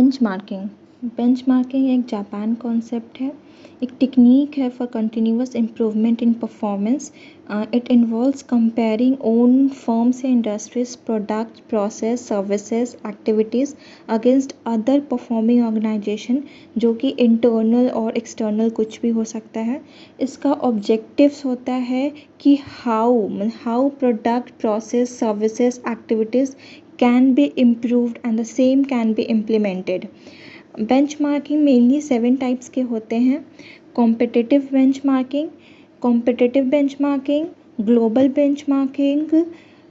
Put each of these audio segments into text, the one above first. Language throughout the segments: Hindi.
बेंचमार्किंग एक जापान कॉन्सेप्ट है, एक टेक्निक है for continuous improvement in performance. It involves comparing own firms या industries product process services activities against other performing organisation, जो कि इंटरनल और एक्सटर्नल कुछ भी हो सकता है. इसका ऑब्जेक्टिव्स होता है कि how product process services activities can be improved and the same can be implemented. Benchmarking mainly 7 types के होते हैं. Competitive benchmarking, global benchmarking,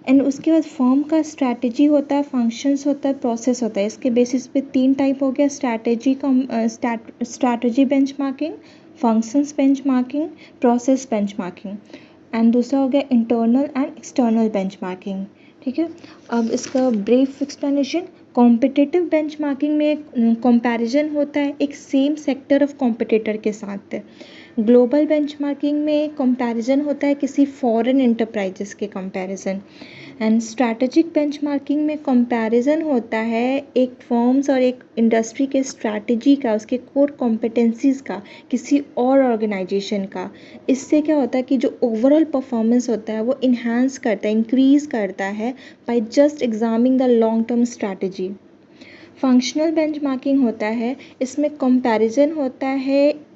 and उसके बाद फर्म का स्ट्रैटेजी होता है, फंक्शंस होता है, प्रोसेस होता है. इसके बेसिस पे 3 टाइप हो गया. Strategy benchmarking, functions benchmarking, process benchmarking. And दूसरा हो गया इंटरनल एंड एक्सटर्नल बेंचमार्किंग. ठीक है, अब इसका ब्रीफ एक्सप्लेनेशन. कॉम्पिटिटिव बेंचमार्किंग में कंपैरिजन होता है एक सेम सेक्टर ऑफ कॉम्पिटिटर के साथ. ग्लोबल बेंचमार्किंग में कंपैरिजन होता है किसी फॉरेन एंटरप्राइजेस के कंपैरिजन. एंड स्ट्रैटेजिक बेंचमार्किंग में कंपैरिजन होता है एक फर्म्स और एक इंडस्ट्री के स्ट्रैटेजी का, उसके कोर कॉम्पिटेंसीज का, किसी और ऑर्गेनाइजेशन का. इससे क्या होता है कि जो ओवरऑल परफॉर्मेंस होता है वो इन्हांस करता है, इंक्रीज करता है by just examining the long term strategy. Functional benchmarking होता है, इसमें कंपैरिजन होता है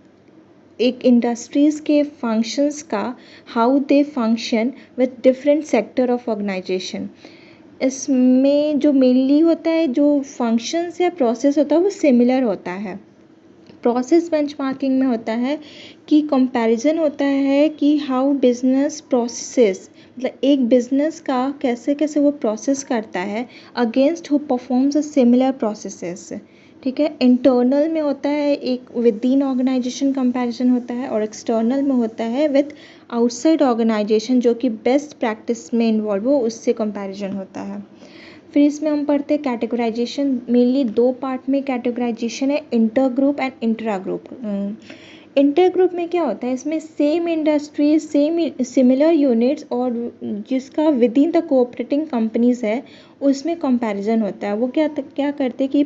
एक इंडस्ट्रीज़ के फंक्शंस का, how they function with different sector of organization. इसमें जो मेनली होता है, जो फंक्शंस या प्रोसेस होता है वो सिमिलर होता है. प्रोसेस बेंचमार्किंग में होता है कि कंपैरिजन होता है कि हाउ बिजनेस प्रोसेस, मतलब एक बिजनेस का कैसे कैसे वो प्रोसेस करता है against who performs a similar processes. ठीक है, इंटरनल में होता है एक विद इन ऑर्गेनाइजेशन कंपैरिजन होता है, और एक्सटर्नल में होता है विद आउटसाइड ऑर्गेनाइजेशन जो कि बेस्ट प्रैक्टिस में इन्वॉल्व हो, उससे कंपैरिजन होता है. फिर इसमें हम पढ़ते हैं कैटेगराइजेशन. मेनली 2 पार्ट में कैटेगराइजेशन है, inter group and intra group. Inter group में क्या होता है, इसमें same industry, same similar units और जिसका with in the cooperating companies है उसमें कंपैरिजन होता है. वो क्या करते हैं कि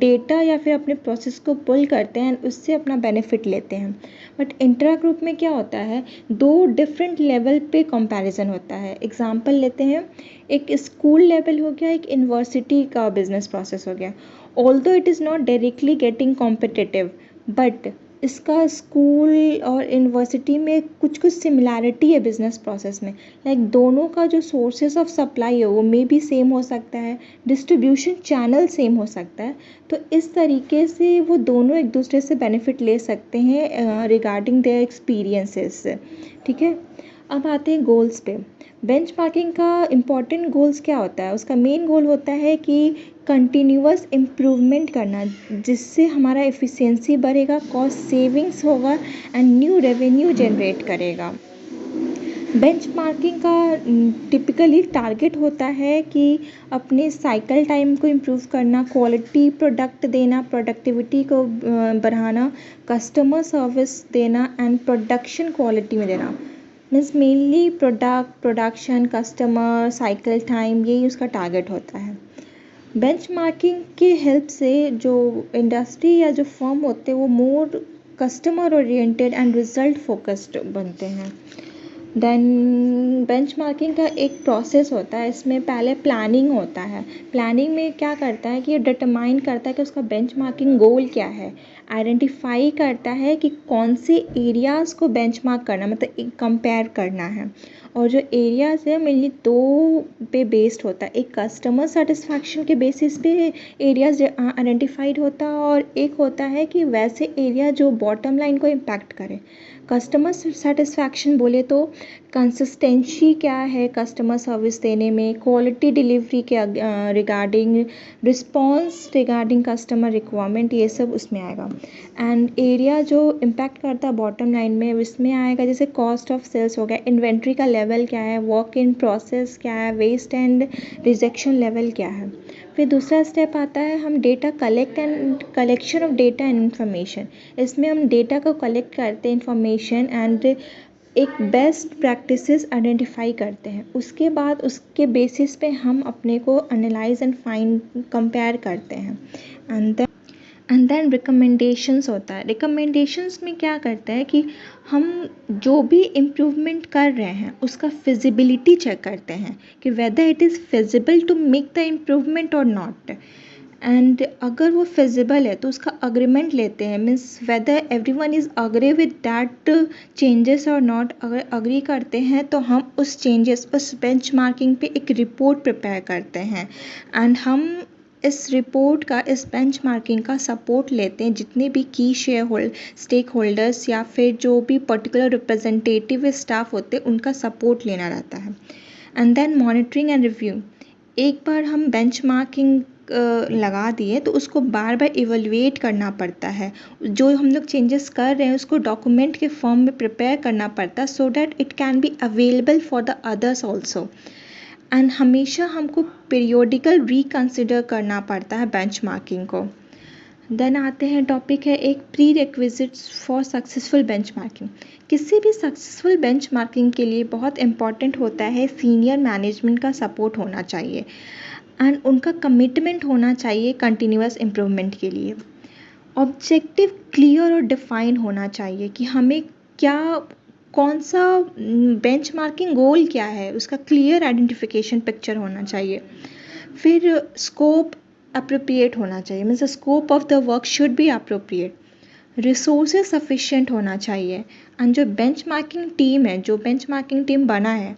डेटा या फिर अपने प्रोसेस को पुल करते हैं, उससे अपना बेनिफिट लेते हैं. बट इंट्रा ग्रुप में क्या होता है, 2 डिफरेंट लेवल पे कंपैरिजन होता है. एग्जांपल लेते हैं, एक स्कूल लेवल हो गया, एक यूनिवर्सिटी का बिजनेस प्रोसेस हो गया. Although it is not directly getting competitive, but इसका स्कूल और यूनिवर्सिटी में कुछ कुछ सिमिलैरिटी है बिजनेस प्रोसेस में. लाइक दोनों का जो सोर्सेज ऑफ सप्लाई है वो मे भी सेम हो सकता है, डिस्ट्रीब्यूशन चैनल सेम हो सकता है. तो इस तरीके से वो दोनों एक दूसरे से बेनिफिट ले सकते हैं रिगार्डिंग देयर एक्सपीरियंसेस. ठीक है, अब आते हैं गोल्स पे. बेंचमार्किंग का इम्पॉर्टेंट गोल्स क्या होता है, उसका मेन गोल होता है कि कंटिन्यूअस इम्प्रूवमेंट करना, जिससे हमारा एफिशिएंसी बढ़ेगा, कॉस्ट सेविंग्स होगा एंड न्यू रेवेन्यू जनरेट करेगा. बेंचमार्किंग का टिपिकली टारगेट होता है कि अपने साइकिल टाइम को इम्प्रूव करना, क्वालिटी प्रोडक्ट देना, प्रोडक्टिविटी को बढ़ाना, कस्टमर सर्विस देना एंड प्रोडक्शन क्वालिटी में देना. Means mainly production, customer, cycle time, यही उसका टारगेट होता है. बेंचमार्किंग की हेल्प से जो इंडस्ट्री या जो फर्म होते हैं वो मोर customer oriented and result focused बनते हैं. देन बेंचमार्किंग का एक प्रोसेस होता है, इसमें पहले प्लानिंग होता है. प्लानिंग में क्या करता है कि ये डिटरमाइन करता है कि उसका बेंचमार्किंग गोल क्या है, आइडेंटिफाई करता है कि कौन से एरियाज़ को बेंचमार्क करना, मतलब कंपेयर करना है. और जो एरियाज़ है मेनली 2 पे बेस्ड होता है. एक कस्टमर सेटिस्फैक्शन के बेसिस पे एरियाज़ आइडेंटिफाइड होता है, और एक होता है कि वैसे एरिया जो बॉटम लाइन को इम्पैक्ट करे. कस्टमर सेटिस्फैक्शन बोले तो कंसिस्टेंसी क्या है कस्टमर सर्विस देने में, क्वालिटी डिलीवरी के regarding, response regarding customer requirement, ये सब उसमें आएगा. एंड एरिया जो इम्पैक्ट करता है बॉटम लाइन में, इसमें आएगा जैसे कॉस्ट ऑफ सेल्स हो गया, इन्वेंट्री का लेवल क्या है, वर्क इन प्रोसेस क्या है, वेस्ट एंड रिजेक्शन लेवल क्या है. फिर दूसरा स्टेप आता है हम data collection of data and information. इसमें हम डेटा को कलेक्ट करते हैं, इन्फॉर्मेशन एंड एक बेस्ट प्रैक्टिसेस आइडेंटिफाई करते हैं. उसके बाद उसके बेसिस पे हम अपने को एनालाइज एंड फाइंड कंपेयर करते हैं. एंड एंड देन रिकमेंडेशंस होता है। रिकमेंडेशंस में क्या करता है कि हम जो भी इम्प्रूवमेंट कर रहे हैं उसका फिजिबिलिटी चेक करते हैं कि whether it is feasible to make the improvement और नॉट। एंड अगर वो फिजिबल है तो उसका अग्रीमेंट लेते हैं, means whether everyone is agree with that changes और नॉट। अगर अग्री करते हैं तो हम उस चेंजेस, उस बेंचमार्किंग पे एक रिपोर्ट प्रिपेयर करते हैं एंड हम इस रिपोर्ट का, इस बेंचमार्किंग का सपोर्ट लेते हैं जितने भी की स्टेक होल्डर्स या फिर जो भी पर्टिकुलर रिप्रेजेंटेटिव स्टाफ होते हैं उनका सपोर्ट लेना रहता है। And then monitoring and review. एक बार हम बेंचमार्किंग लगा दिए तो उसको बार बार इवैल्यूएट करना पड़ता है। जो हम लोग चेंजेस कर रहे हैं उसको डॉक्यूमेंट के फॉर्म में प्रिपेयर करना पड़ता है so that it can be available for the others also. And हमेशा हमको पीरियोडिकल रिकन्सिडर करना पड़ता है बेंचमार्किंग को। देन आते हैं टॉपिक है एक pre requisites for successful benchmarking. किसी भी सक्सेसफुल बेंचमार्किंग के लिए बहुत इंपॉर्टेंट होता है सीनियर मैनेजमेंट का सपोर्ट होना चाहिए एंड उनका कमिटमेंट होना चाहिए कंटिन्यूअस इम्प्रूवमेंट के लिए। ऑब्जेक्टिव क्लियर और डिफाइन होना चाहिए कि हमें क्या, कौन सा बेंचमार्किंग गोल क्या है, उसका क्लियर आइडेंटिफिकेशन पिक्चर होना चाहिए। फिर स्कोप अप्रोप्रिएट होना चाहिए, means the scope of the work should be appropriate. Resources sufficient होना चाहिए एंड जो बेंचमार्किंग टीम है, जो बेंचमार्किंग टीम बना है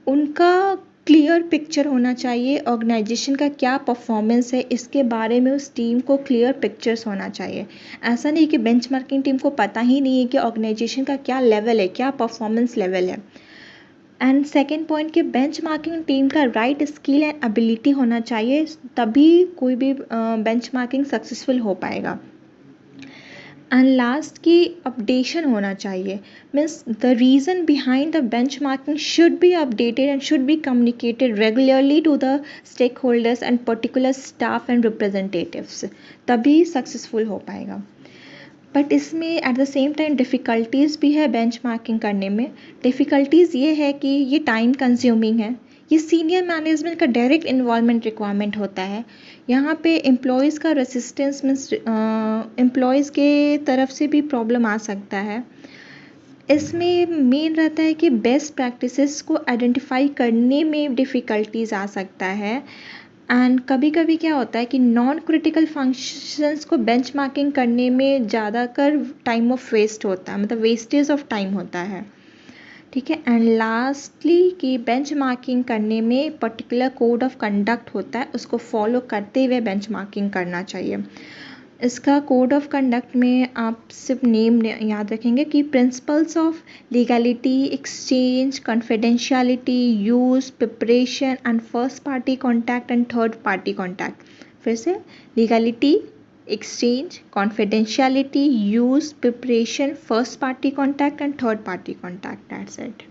उनका क्लियर पिक्चर होना चाहिए। ऑर्गेनाइजेशन का क्या परफॉर्मेंस है इसके बारे में उस टीम को क्लियर पिक्चर्स होना चाहिए। ऐसा नहीं कि बेंचमार्किंग टीम को पता ही नहीं है कि ऑर्गेनाइजेशन का क्या लेवल है, क्या परफॉर्मेंस लेवल है। एंड सेकेंड पॉइंट कि बेंचमार्किंग टीम का राइट स्किल एंड एबिलिटी होना चाहिए, तभी कोई भी बेंचमार्किंग सक्सेसफुल हो पाएगा। एंड लास्ट की अपडेशन होना चाहिए, means the reason behind the benchmarking should be updated and should be communicated regularly to the stakeholders and particular staff and representatives, तभी सक्सेसफुल हो पाएगा। बट इसमें at the same time difficulties भी है बेंचमार्किंग करने में। डिफ़िकल्टीज़ ये है कि ये टाइम कंज्यूमिंग है, ये सीनियर मैनेजमेंट का डायरेक्ट इन्वॉल्वमेंट रिक्वायरमेंट होता है। यहाँ पे एम्प्लॉयज़ का रेसिस्टेंस, मीन्स एम्प्लॉयज़ के तरफ से भी प्रॉब्लम आ सकता है। इसमें मेन रहता है कि बेस्ट प्रैक्टिसेस को आइडेंटिफाई करने में डिफ़िकल्टीज़ आ सकता है। एंड कभी कभी क्या होता है कि नॉन क्रिटिकल फंक्शंस को बेंचमार्किंग करने में ज़्यादातर टाइम ऑफ वेस्ट होता है, मतलब वेस्टेज ऑफ टाइम होता है। ठीक है। एंड लास्टली कि बेंचमार्किंग करने में पर्टिकुलर कोड ऑफ कंडक्ट होता है, उसको फॉलो करते हुए बेंचमार्किंग करना चाहिए। इसका कोड ऑफ कंडक्ट में आप सिर्फ नेम याद रखेंगे कि principles of legality, exchange, confidentiality, use, preparation and first party contact and third party contact. फिर से legality, exchange, confidentiality, use, preparation, first party contact and third party contact. That's it.